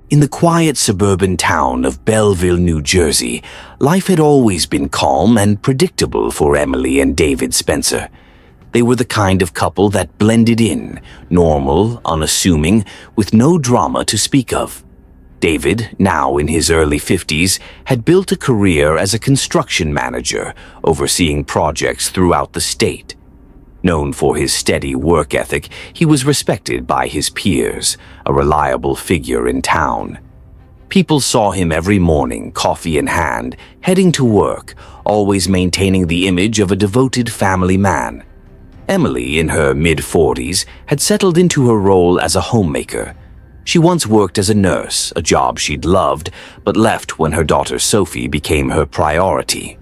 In the quiet suburban town of Belleville, New Jersey, life had always been calm and predictable for Emily and David Spencer. They were the kind of couple that blended in, normal, unassuming, with no drama to speak of. David, now in his early 50s, had built a career as a construction manager, overseeing projects throughout the state. Known for his steady work ethic, he was respected by his peers, a reliable figure in town. People saw him every morning, coffee in hand, heading to work, always maintaining the image of a devoted family man. Emily, in her mid-40s, had settled into her role as a homemaker. She once worked as a nurse, a job she'd loved, but left when her daughter Sophie became her priority.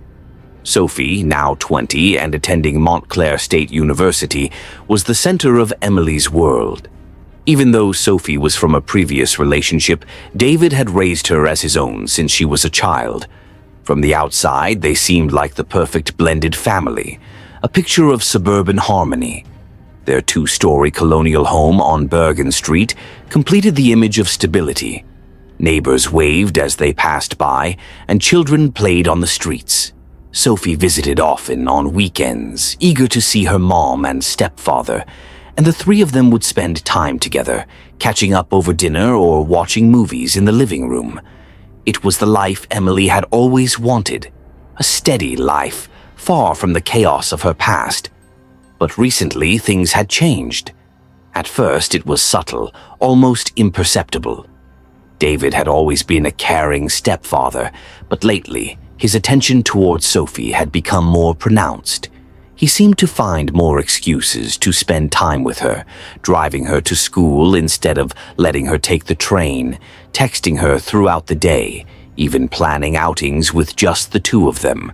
Sophie, now 20 and attending Montclair State University, was the center of Emily's world. Even though Sophie was from a previous relationship, David had raised her as his own since she was a child. From the outside, they seemed like the perfect blended family, a picture of suburban harmony. Their two-story colonial home on Bergen Street completed the image of stability. Neighbors waved as they passed by, and children played on the streets. Sophie visited often on weekends, eager to see her mom and stepfather, and the three of them would spend time together, catching up over dinner or watching movies in the living room. It was the life Emily had always wanted, a steady life, far from the chaos of her past. But recently things had changed. At first it was subtle, almost imperceptible. David had always been a caring stepfather, but lately his attention towards Sophie had become more pronounced. He seemed to find more excuses to spend time with her, driving her to school instead of letting her take the train, texting her throughout the day, even planning outings with just the two of them.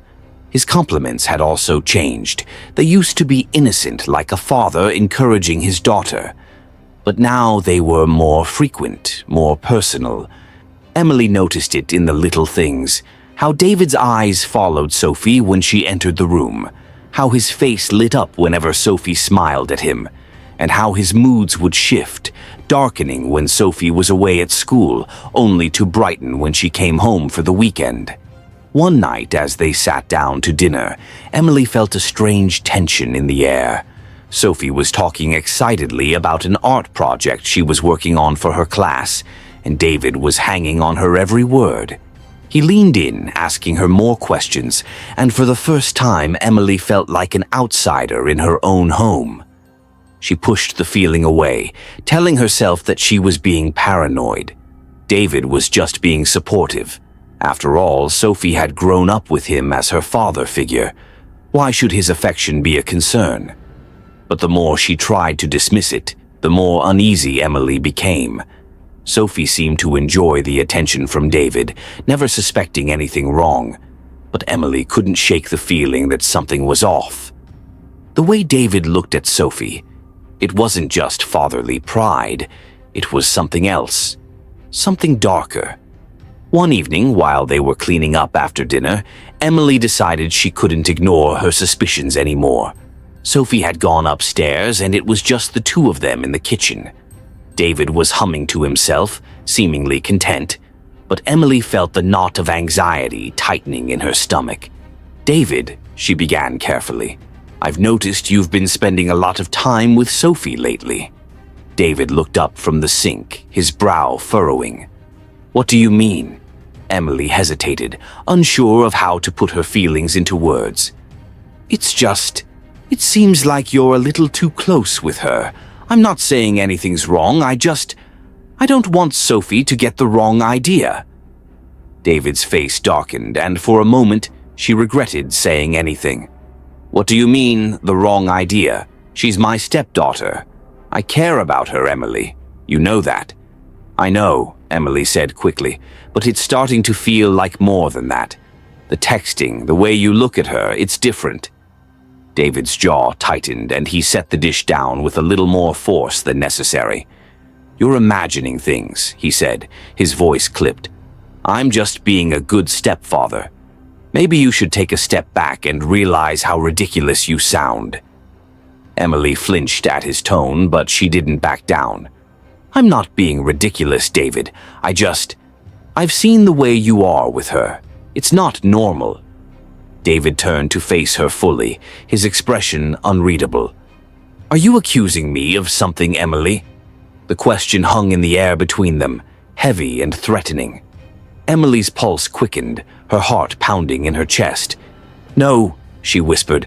His compliments had also changed. They used to be innocent, like a father encouraging his daughter. But now they were more frequent, more personal. Emily noticed it in the little things, how David's eyes followed Sophie when she entered the room, how his face lit up whenever Sophie smiled at him, and how his moods would shift, darkening when Sophie was away at school, only to brighten when she came home for the weekend. One night, as they sat down to dinner, Emily felt a strange tension in the air. Sophie was talking excitedly about an art project she was working on for her class, and David was hanging on her every word. He leaned in, asking her more questions, and for the first time Emily felt like an outsider in her own home. She pushed the feeling away, telling herself that she was being paranoid. David was just being supportive. After all, Sophie had grown up with him as her father figure. Why should his affection be a concern? But the more she tried to dismiss it, the more uneasy Emily became. Sophie seemed to enjoy the attention from David, never suspecting anything wrong. But Emily couldn't shake the feeling that something was off. The way David looked at Sophie, it wasn't just fatherly pride. It was something else, something darker. One evening, while they were cleaning up after dinner, Emily decided she couldn't ignore her suspicions anymore. Sophie had gone upstairs, and it was just the two of them in the kitchen. David was humming to himself, seemingly content, but Emily felt the knot of anxiety tightening in her stomach. "David," she began carefully, "I've noticed you've been spending a lot of time with Sophie lately." David looked up from the sink, his brow furrowing. "What do you mean?" Emily hesitated, unsure of how to put her feelings into words. It seems like you're a little too close with her. I'm not saying anything's wrong, I don't want Sophie to get the wrong idea." David's face darkened, and for a moment, she regretted saying anything. "What do you mean, the wrong idea? She's my stepdaughter. I care about her, Emily. You know that." "I know," Emily said quickly, "but it's starting to feel like more than that. The texting, the way you look at her, it's different." David's jaw tightened, and he set the dish down with a little more force than necessary. "You're imagining things," he said, his voice clipped. "I'm just being a good stepfather. Maybe you should take a step back and realize how ridiculous you sound." Emily flinched at his tone, but she didn't back down. I'm not being ridiculous, David. I've seen the way you are with her. It's not normal." David turned to face her fully, his expression unreadable. "Are you accusing me of something, Emily?" The question hung in the air between them, heavy and threatening. Emily's pulse quickened, her heart pounding in her chest. "No," she whispered.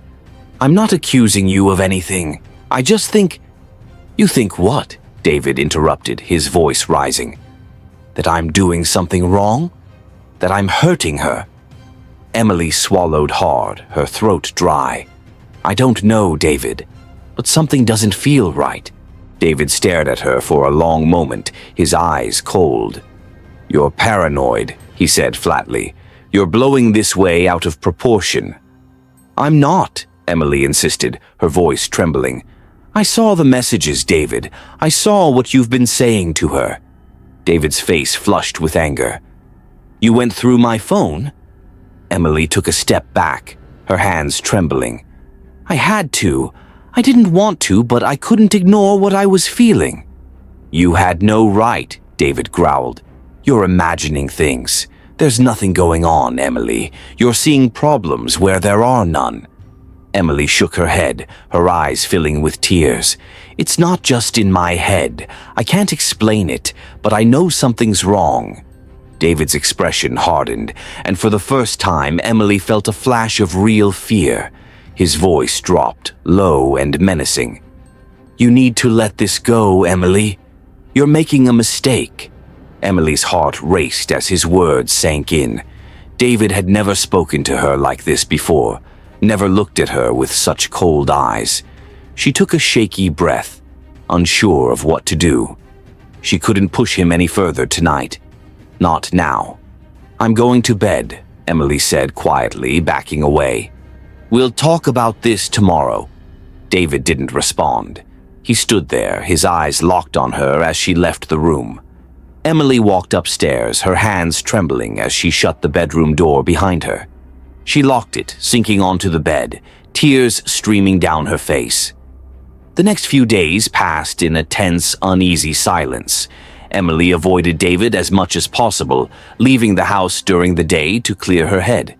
"I'm not accusing you of anything. I just think—" "You think what?" David interrupted, his voice rising. "That I'm doing something wrong? That I'm hurting her?" Emily swallowed hard, her throat dry. "I don't know, David, but something doesn't feel right." David stared at her for a long moment, his eyes cold. "You're paranoid," he said flatly. "You're blowing this way out of proportion." "I'm not," Emily insisted, her voice trembling. "I saw the messages, David. I saw what you've been saying to her." David's face flushed with anger. "You went through my phone?" Emily took a step back, her hands trembling. "I had to. I didn't want to, but I couldn't ignore what I was feeling." "You had no right," David growled. "You're imagining things. There's nothing going on, Emily. You're seeing problems where there are none." Emily shook her head, her eyes filling with tears. "It's not just in my head. I can't explain it, but I know something's wrong." David's expression hardened, and for the first time Emily felt a flash of real fear. His voice dropped, low and menacing. "You need to let this go, Emily. You're making a mistake." Emily's heart raced as his words sank in. David had never spoken to her like this before, never looked at her with such cold eyes. She took a shaky breath, unsure of what to do. She couldn't push him any further tonight. Not now. "I'm going to bed," Emily said quietly, backing away. "We'll talk about this tomorrow." David didn't respond. He stood there, his eyes locked on her as she left the room. Emily walked upstairs, her hands trembling as she shut the bedroom door behind her. She locked it, sinking onto the bed, tears streaming down her face. The next few days passed in a tense, uneasy silence. Emily avoided David as much as possible, leaving the house during the day to clear her head.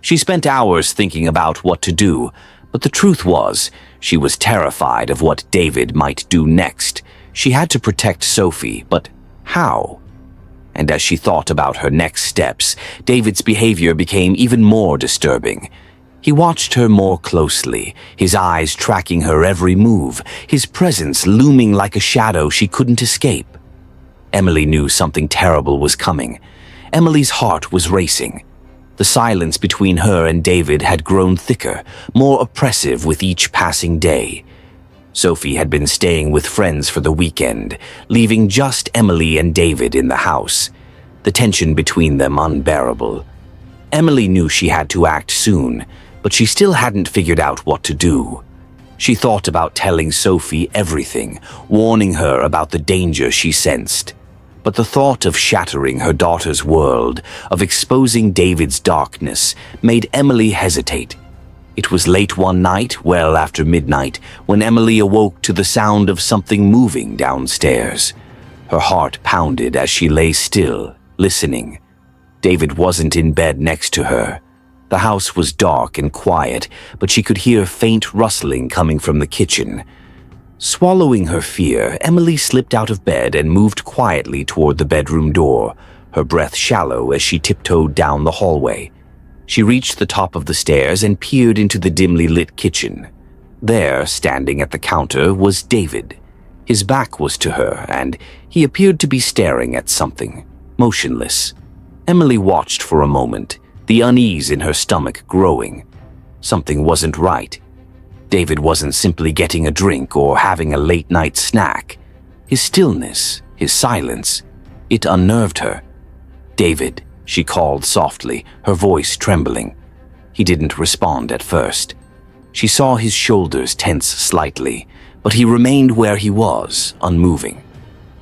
She spent hours thinking about what to do, but the truth was, she was terrified of what David might do next. She had to protect Sophie, but how? And as she thought about her next steps, David's behavior became even more disturbing. He watched her more closely, his eyes tracking her every move, his presence looming like a shadow she couldn't escape. Emily knew something terrible was coming. Emily's heart was racing. The silence between her and David had grown thicker, more oppressive with each passing day. Sophie had been staying with friends for the weekend, leaving just Emily and David in the house, the tension between them unbearable. Emily knew she had to act soon, but she still hadn't figured out what to do. She thought about telling Sophie everything, warning her about the danger she sensed. But the thought of shattering her daughter's world, of exposing David's darkness, made Emily hesitate. It was late one night, well after midnight, when Emily awoke to the sound of something moving downstairs. Her heart pounded as she lay still, listening. David wasn't in bed next to her. The house was dark and quiet, but she could hear faint rustling coming from the kitchen. Swallowing her fear, Emily slipped out of bed and moved quietly toward the bedroom door, her breath shallow as she tiptoed down the hallway. She reached the top of the stairs and peered into the dimly lit kitchen. There, standing at the counter, was David. His back was to her, and he appeared to be staring at something, motionless. Emily watched for a moment, the unease in her stomach growing. Something wasn't right. David wasn't simply getting a drink or having a late-night snack. His stillness, his silence, it unnerved her. "David," she called softly, her voice trembling. He didn't respond at first. She saw his shoulders tense slightly, but he remained where he was, unmoving.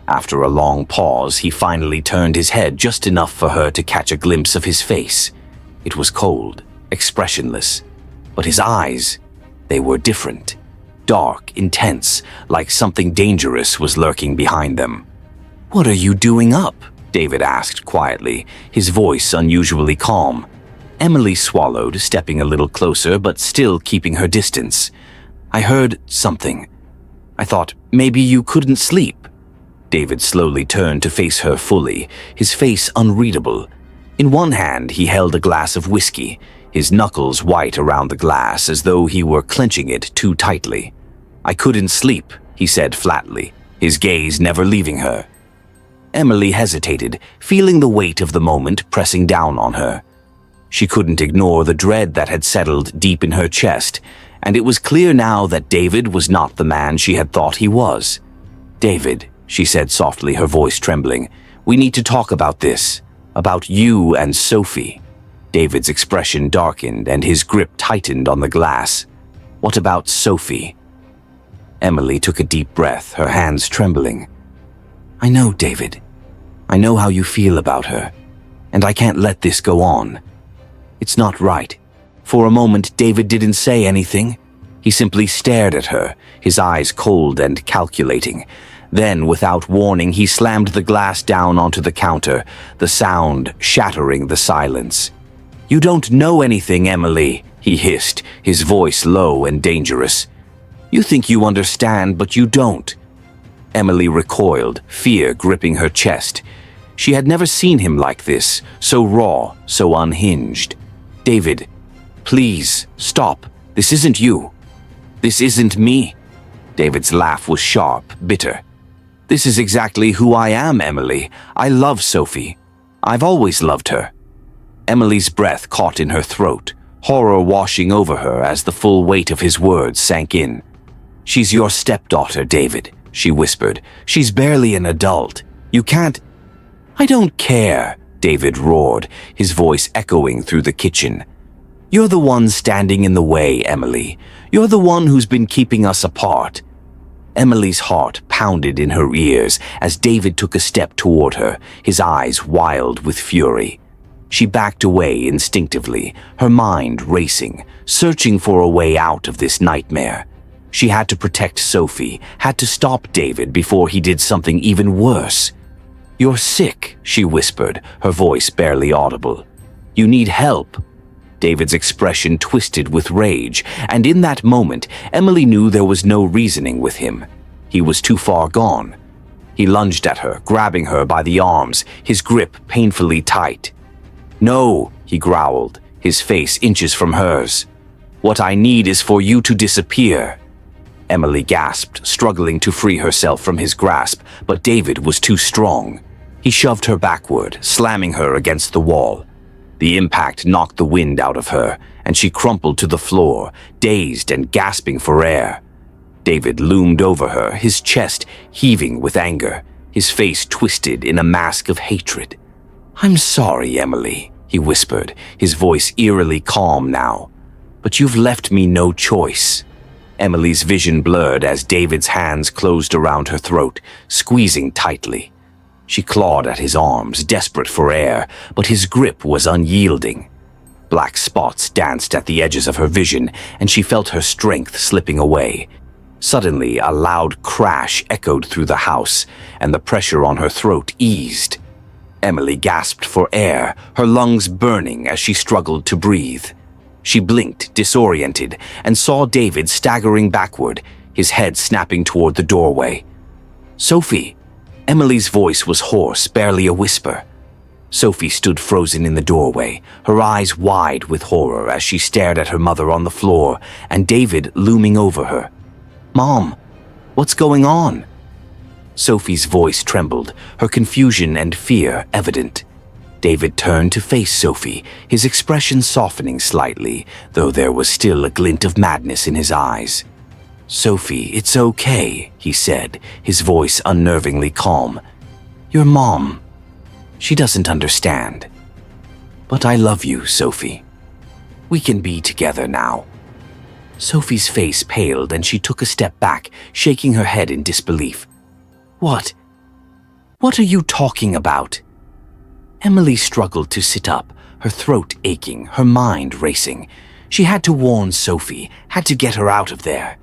After a long pause, he finally turned his head just enough for her to catch a glimpse of his face. It was cold, expressionless, but his eyes, they were different. Dark, intense, like something dangerous was lurking behind them. "What are you doing up?" David asked quietly, his voice unusually calm. Emily swallowed, stepping a little closer but still keeping her distance. "I heard something. I thought maybe you couldn't sleep." David slowly turned to face her fully, his face unreadable. In one hand, he held a glass of whiskey, his knuckles white around the glass as though he were clenching it too tightly. "I couldn't sleep," he said flatly, his gaze never leaving her. Emily hesitated, feeling the weight of the moment pressing down on her. She couldn't ignore the dread that had settled deep in her chest, and it was clear now that David was not the man she had thought he was. "David," she said softly, her voice trembling, "we need to talk about this, about you and Sophie." David's expression darkened and his grip tightened on the glass. "What about Sophie?" Emily took a deep breath, her hands trembling. "I know, David. I know how you feel about her, and I can't let this go on. It's not right." For a moment, David didn't say anything. He simply stared at her, his eyes cold and calculating. Then, without warning, he slammed the glass down onto the counter, the sound shattering the silence. "You don't know anything, Emily," he hissed, his voice low and dangerous. "You think you understand, but you don't." Emily recoiled, fear gripping her chest. She had never seen him like this, so raw, so unhinged. "David, please, stop. This isn't you. This isn't me." David's laugh was sharp, bitter. "This is exactly who I am, Emily. I love Sophie. I've always loved her." Emily's breath caught in her throat, horror washing over her as the full weight of his words sank in. "She's your stepdaughter, David," she whispered. "She's barely an adult. You can't—" "I don't care," David roared, his voice echoing through the kitchen. "You're the one standing in the way, Emily. You're the one who's been keeping us apart." Emily's heart pounded in her ears as David took a step toward her, his eyes wild with fury. She backed away instinctively, her mind racing, searching for a way out of this nightmare. She had to protect Sophie, had to stop David before he did something even worse. "You're sick," she whispered, her voice barely audible. "You need help." David's expression twisted with rage, and in that moment, Emily knew there was no reasoning with him. He was too far gone. He lunged at her, grabbing her by the arms, his grip painfully tight. "No," he growled, his face inches from hers. "What I need is for you to disappear." Emily gasped, struggling to free herself from his grasp, but David was too strong. He shoved her backward, slamming her against the wall. The impact knocked the wind out of her, and she crumpled to the floor, dazed and gasping for air. David loomed over her, his chest heaving with anger, his face twisted in a mask of hatred. "I'm sorry, Emily," he whispered, his voice eerily calm now. "But you've left me no choice." Emily's vision blurred as David's hands closed around her throat, squeezing tightly. She clawed at his arms, desperate for air, but his grip was unyielding. Black spots danced at the edges of her vision, and she felt her strength slipping away. Suddenly, a loud crash echoed through the house, and the pressure on her throat eased. Emily gasped for air, her lungs burning as she struggled to breathe. She blinked, disoriented, and saw David staggering backward, his head snapping toward the doorway. "Sophie!" Emily's voice was hoarse, barely a whisper. Sophie stood frozen in the doorway, her eyes wide with horror as she stared at her mother on the floor and David looming over her. "Mom, what's going on?" Sophie's voice trembled, her confusion and fear evident. David turned to face Sophie, his expression softening slightly, though there was still a glint of madness in his eyes. "Sophie, it's okay," he said, his voice unnervingly calm. "Your mom, she doesn't understand. But I love you, Sophie. We can be together now." Sophie's face paled and she took a step back, shaking her head in disbelief. What are you talking about?" Emily struggled to sit up, her throat aching, her mind racing. She had to warn Sophie, had to get her out of there.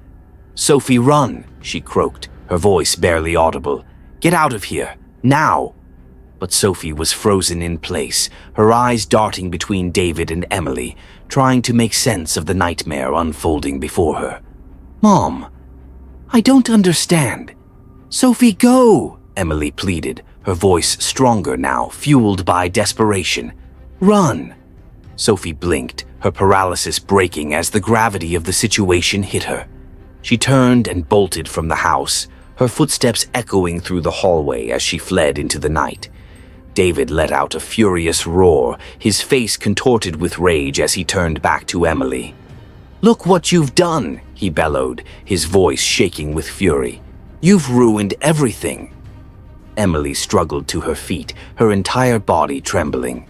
"Sophie, run," she croaked, her voice barely audible. "Get out of here. Now! But Sophie was frozen in place, her eyes darting between David and Emily, trying to make sense of the nightmare unfolding before her. "Mom, I don't understand." "Sophie, go!" Emily pleaded, her voice stronger now, fueled by desperation. "Run!" Sophie blinked, her paralysis breaking as the gravity of the situation hit her. She turned and bolted from the house, her footsteps echoing through the hallway as she fled into the night. David let out a furious roar, his face contorted with rage as he turned back to Emily. "Look what you've done," he bellowed, his voice shaking with fury. "You've ruined everything." Emily struggled to her feet, her entire body trembling.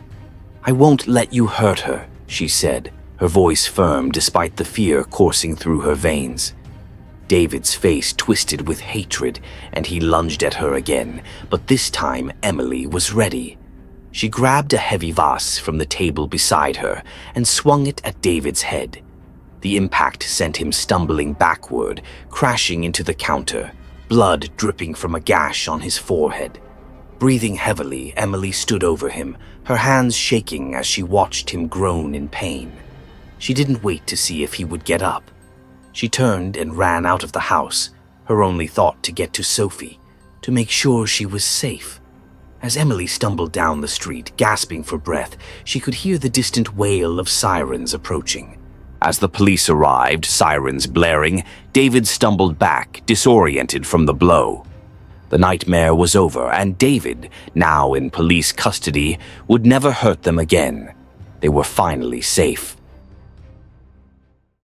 "I won't let you hurt her," she said, her voice firm despite the fear coursing through her veins. David's face twisted with hatred, and he lunged at her again, but this time Emily was ready. She grabbed a heavy vase from the table beside her and swung it at David's head. The impact sent him stumbling backward, crashing into the counter, blood dripping from a gash on his forehead. Breathing heavily, Emily stood over him, her hands shaking as she watched him groan in pain. She didn't wait to see if he would get up. She turned and ran out of the house, her only thought to get to Sophie, to make sure she was safe. As Emily stumbled down the street, gasping for breath, she could hear the distant wail of sirens approaching. As the police arrived, sirens blaring, David stumbled back, disoriented from the blow. The nightmare was over, and David, now in police custody, would never hurt them again. They were finally safe.